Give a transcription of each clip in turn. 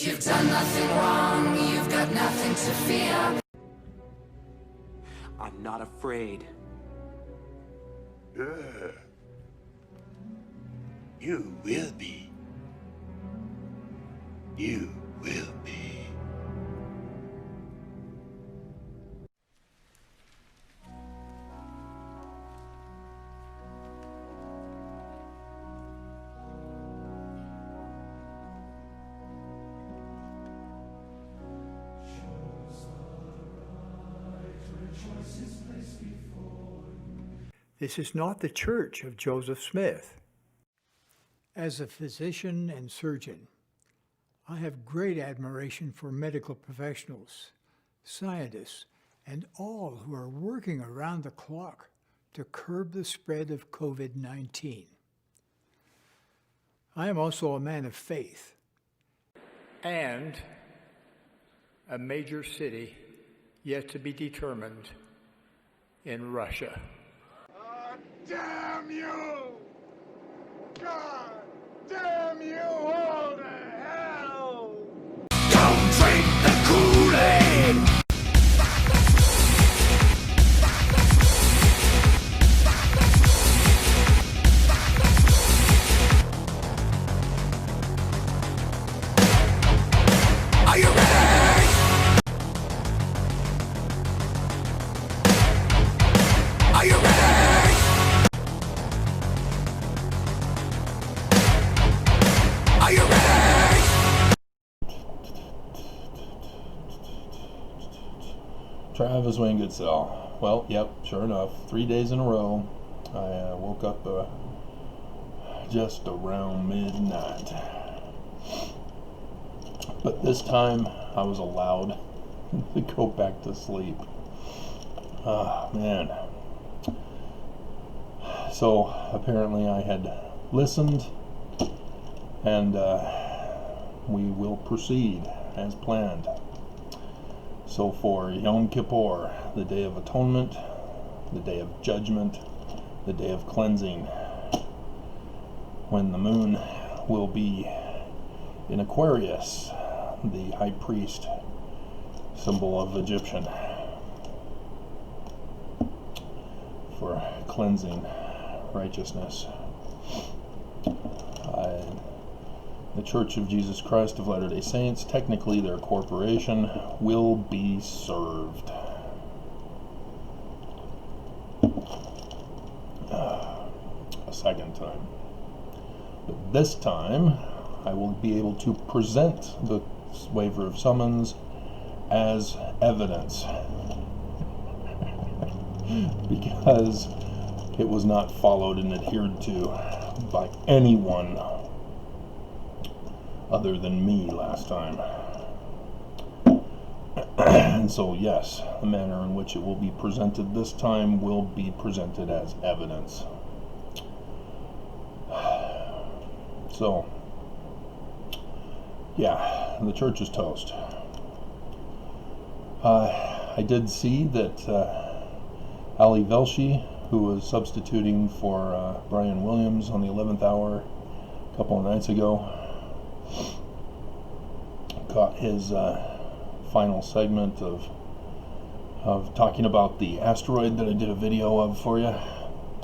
You've done nothing wrong, you've got nothing to fear. I'm not afraid. You will be. You will be. This is not the church of Joseph Smith. As a physician and surgeon, I have great admiration for medical professionals, scientists, and all who are working around the clock to curb the spread of COVID-19. I am also a man of faith and a major city yet to be determined in Russia. Damn you! God damn you all to hell! Don't drink the Kool-Aid! Are you ready? Are you ready? Are you ready? Travis Wingetsell. Well, yep, sure enough, 3 days in a row, I woke up just around midnight. But this time, I was allowed to go back to sleep. Ah, man. So, apparently I had listened, and we will proceed as planned. So for Yom Kippur, the Day of Atonement, the Day of Judgment, the Day of Cleansing, when the moon will be in Aquarius, the high priest, symbol of Egyptian, for cleansing, righteousness. The Church of Jesus Christ of Latter-day Saints, technically their corporation, will be served. A second time. But this time, I will be able to present the waiver of summons as evidence. Because it was not followed and adhered to by anyone other than me last time. And so yes, the manner in which it will be presented this time will be presented as evidence. So yeah, the church is toast. I did see that Ali Velshi, who was substituting for Brian Williams on the 11th hour a couple of nights ago, got his final segment of talking about the asteroid that I did a video of for you,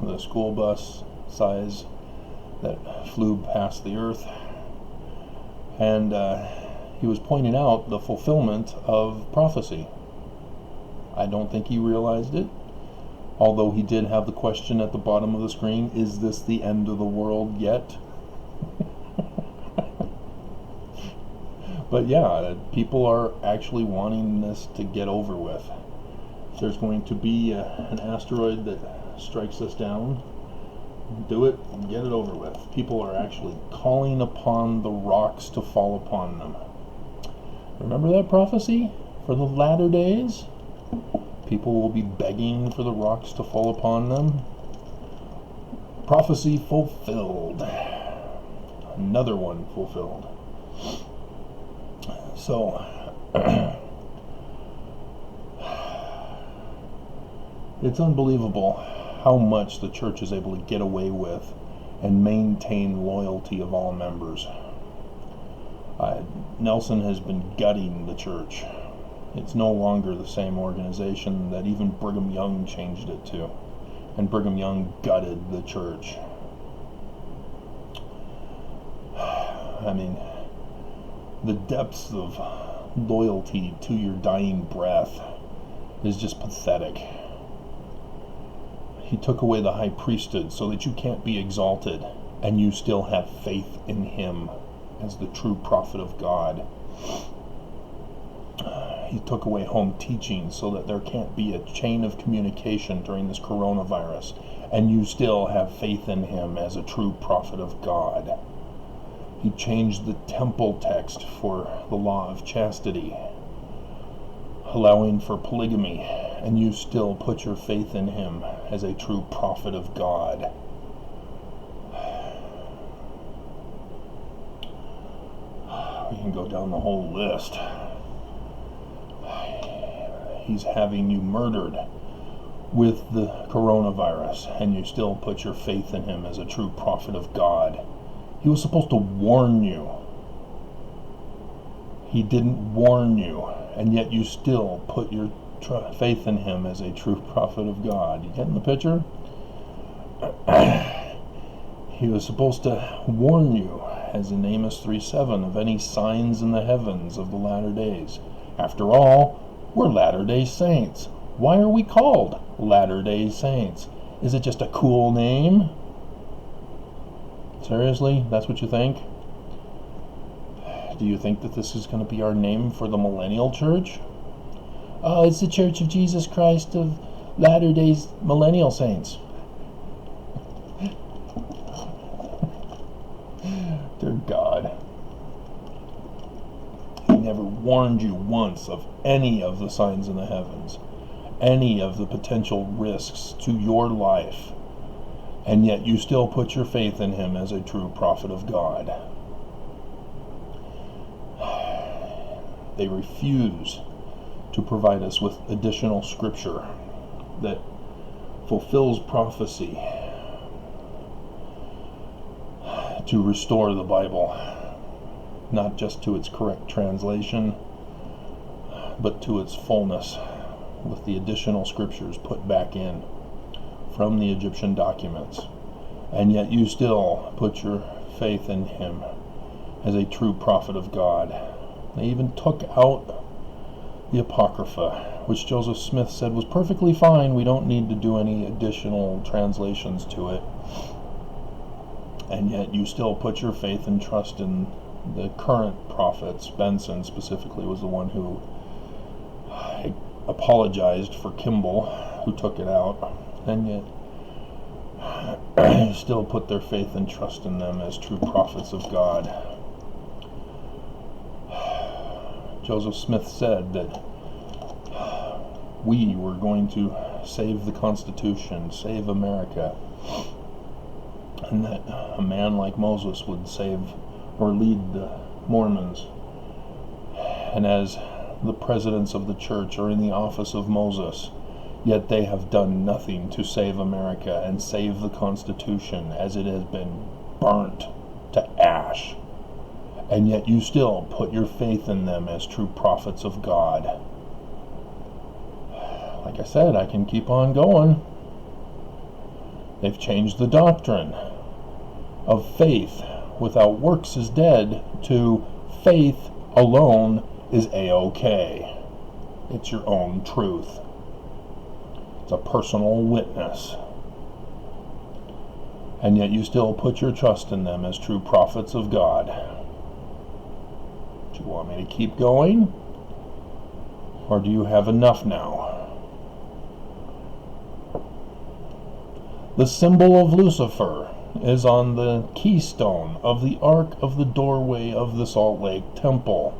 the school bus size that flew past the Earth, and he was pointing out the fulfillment of prophecy. I don't think he realized it, although he did have the question at the bottom of the screen, is this the end of the world yet? But yeah, people are actually wanting this to get over with. If there's going to be an asteroid that strikes us down, do it and get it over with. People are actually calling upon the rocks to fall upon them. Remember that prophecy for the latter days? People will be begging for the rocks to fall upon them. Prophecy fulfilled. Another one fulfilled. So, it's unbelievable how much the church is able to get away with and maintain loyalty of all members. Nelson has been gutting the church. It's no longer the same organization that even Brigham Young changed it to. And Brigham Young gutted the church. I mean, the depths of loyalty to your dying breath is just pathetic. He took away the high priesthood so that you can't be exalted and you still have faith in him as the true prophet of God. He took away home teaching so that there can't be a chain of communication during this coronavirus, and you still have faith in him as a true prophet of God. He changed the temple text for the law of chastity, allowing for polygamy, and you still put your faith in him as a true prophet of God. We can go down the whole list. He's having you murdered with the coronavirus, and you still put your faith in him as a true prophet of God. He was supposed to warn you. He didn't warn you, and yet you still put your faith in him as a true prophet of God. You getting the picture? He was supposed to warn you, as in Amos 3:7, of any signs in the heavens of the latter days. After all, we're Latter-day Saints. Why are we called Latter-day Saints? Is it just a cool name? Seriously? That's what you think? Do you think that this is going to be our name for the millennial church? Oh, it's the Church of Jesus Christ of Latter-day Millennial Saints. Dear God. He never warned you once of any of the signs in the heavens, any of the potential risks to your life, and yet you still put your faith in him as a true prophet of God. They refuse to provide us with additional scripture that fulfills prophecy to restore the Bible, not just to its correct translation, but to its fullness, with the additional scriptures put back in from the Egyptian documents. And yet you still put your faith in him as a true prophet of God. They even took out the Apocrypha, which Joseph Smith said was perfectly fine. We don't need to do any additional translations to it. And yet you still put your faith and trust in the current prophets. Benson specifically was the one who apologized for Kimball, who took it out, and yet still put their faith and trust in them as true prophets of God. Joseph Smith said that we were going to save the Constitution, save America, and that a man like Moses would save or lead the Mormons. And as the presidents of the church are in the office of Moses, yet they have done nothing to save America and save the Constitution, as it has been burnt to ash. And yet you still put your faith in them as true prophets of God. Like I said, I can keep on going. They've changed the doctrine of faith without works is dead to faith alone is A-OK. It's your own truth. It's a personal witness. And yet you still put your trust in them as true prophets of God. Do you want me to keep going? Or do you have enough now? The symbol of Lucifer is on the keystone of the ark of the doorway of the Salt Lake Temple.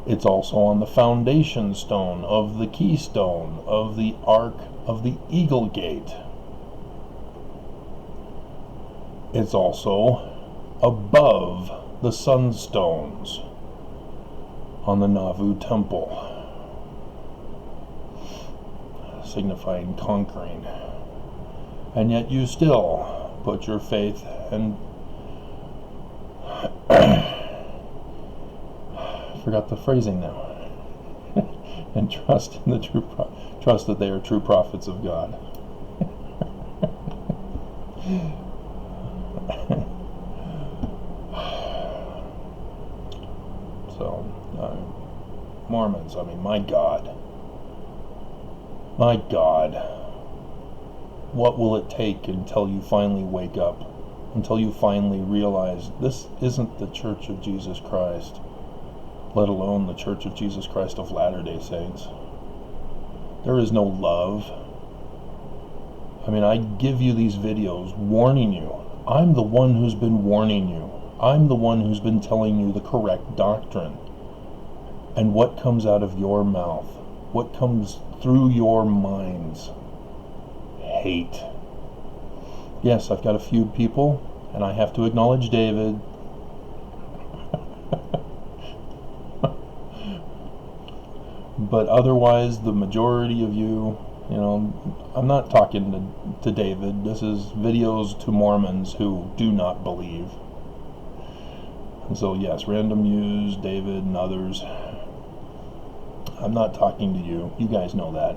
It's also on the foundation stone of the keystone of the ark of the Eagle Gate. It's also above the sunstones on the Nauvoo Temple, signifying conquering. And yet you still put your faith and forgot the phrasing now. And trust in the trust that they are true prophets of God. So, Mormons, I mean, my God. What will it take until you finally wake up? Until you finally realize this isn't the Church of Jesus Christ, let alone the Church of Jesus Christ of Latter-day Saints. There is no love. I mean, I give you these videos warning you. I'm the one who's been warning you. I'm the one who's been telling you the correct doctrine. And what comes out of your mouth? What comes through your minds? Hate. Yes, I've got a few people, and I have to acknowledge David. But otherwise, the majority of you, I'm not talking to David. This is videos to Mormons who do not believe. And so yes, Random Use, David, and others. I'm not talking to you. You guys know that.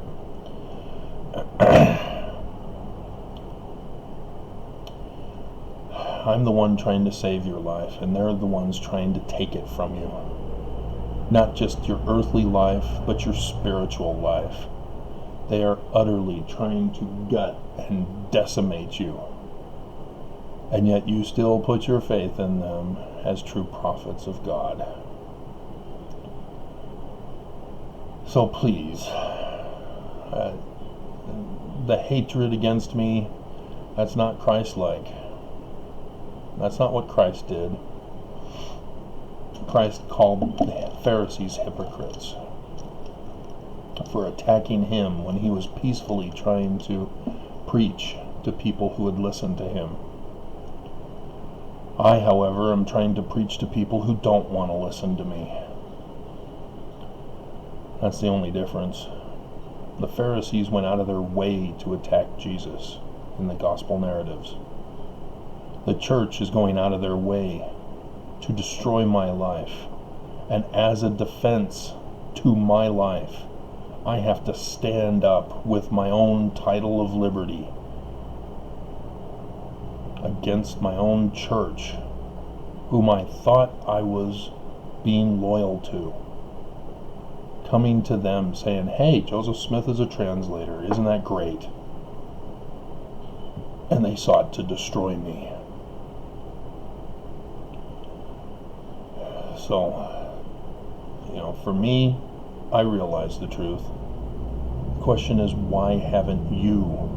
I'm the one trying to save your life, and they're the ones trying to take it from you. Not just your earthly life, but your spiritual life. They are utterly trying to gut and decimate you. And yet you still put your faith in them as true prophets of God. So please, the hatred against me, that's not Christ-like. That's not what Christ did. Christ called the Pharisees hypocrites for attacking him when he was peacefully trying to preach to people who would listen to him. I, however, am trying to preach to people who don't want to listen to me. That's the only difference. The Pharisees went out of their way to attack Jesus in the gospel narratives. The church is going out of their way to destroy my life. And as a defense to my life, I have to stand up with my own title of liberty against my own church, whom I thought I was being loyal to. Coming to them saying, hey, Joseph Smith is a translator, isn't that great? And they sought to destroy me. So, for me, I realize the truth. The question is, why haven't you?